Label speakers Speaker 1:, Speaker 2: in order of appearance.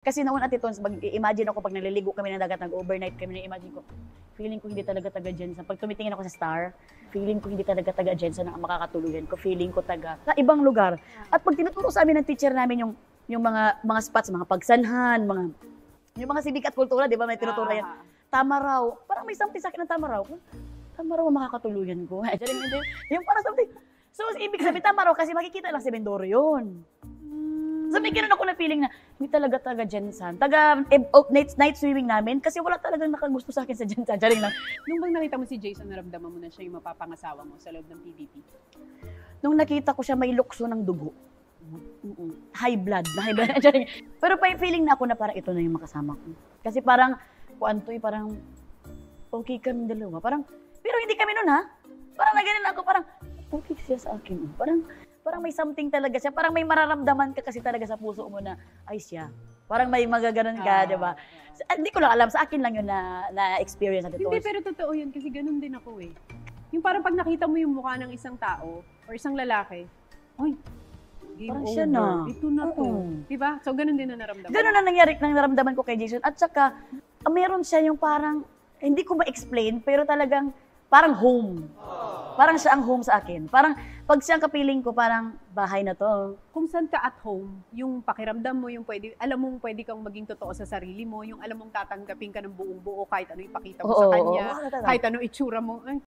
Speaker 1: Kasi noon at ito, mag-imagine ako pag naliligo kami ng dagat, nag-overnight kami, na-imagine ko, feeling ko hindi talaga taga Jensen. Pag tumitingin ako sa star, feeling ko hindi talaga taga Jensen ang makakatuluyan ko. Feeling ko taga sa ibang lugar. At pag tinuturo sa amin ng teacher namin yung mga spots, mga pagsanhan, yung mga civic at kultura, di ba, may tinuturo yan. Tama raw. Parang may something sa akin ng tama raw. Tama raw ang makakatuluyan ko. Yung parang something. So, ibig sabihin, tama raw kasi makikita lang si Mindoro yun. So, may ganoon ako na feeling na hindi talaga taga Jensen. Night swimming namin kasi wala talagang nakagusto sa akin sa Jensen. Jaring lang.
Speaker 2: Nung bang nakita mo si Jason, naramdaman mo na siya yung mapapangasawa mo sa loob ng PBB?
Speaker 1: Nung nakita ko siya, may lukso ng dugo. High blood. Pero feeling na ako na parang ito na yung makasama ko. Kasi parang, parang okay kami dalawa. Pero hindi kami nun ha. Parang naganin ako, parang okay siya sa akin. Parang may something talaga siya. Parang may mararamdaman ka kasi talaga sa puso mo na, ay siya. Parang may magaganon ka, di ba? Hindi ko lang alam. Sa akin lang yun na-experience natin.
Speaker 2: Hindi, pero totoo yun kasi ganun din ako eh. Yung parang pag nakita mo yung mukha ng isang tao or isang lalaki, ay, game
Speaker 1: Parang
Speaker 2: over.
Speaker 1: siya na.
Speaker 2: Ito na to. Diba? So, ganun din na naramdaman.
Speaker 1: Ganun na nangyari, nang naramdaman ko kay Jason. At saka, meron siya yung parang, hindi ko ma-explain, pero talagang, parang home. Parang siya ang home sa akin. Parang, pag siyang kapiling ko, parang bahay na to.
Speaker 2: Kung saan ka at home, yung pakiramdam mo, yung alam mong pwede kang maging totoo sa sarili mo, yung alam mong tatanggapin ka ng buong buo kahit ano ipakita mo sa kanya, kahit ano itsura mo, ay,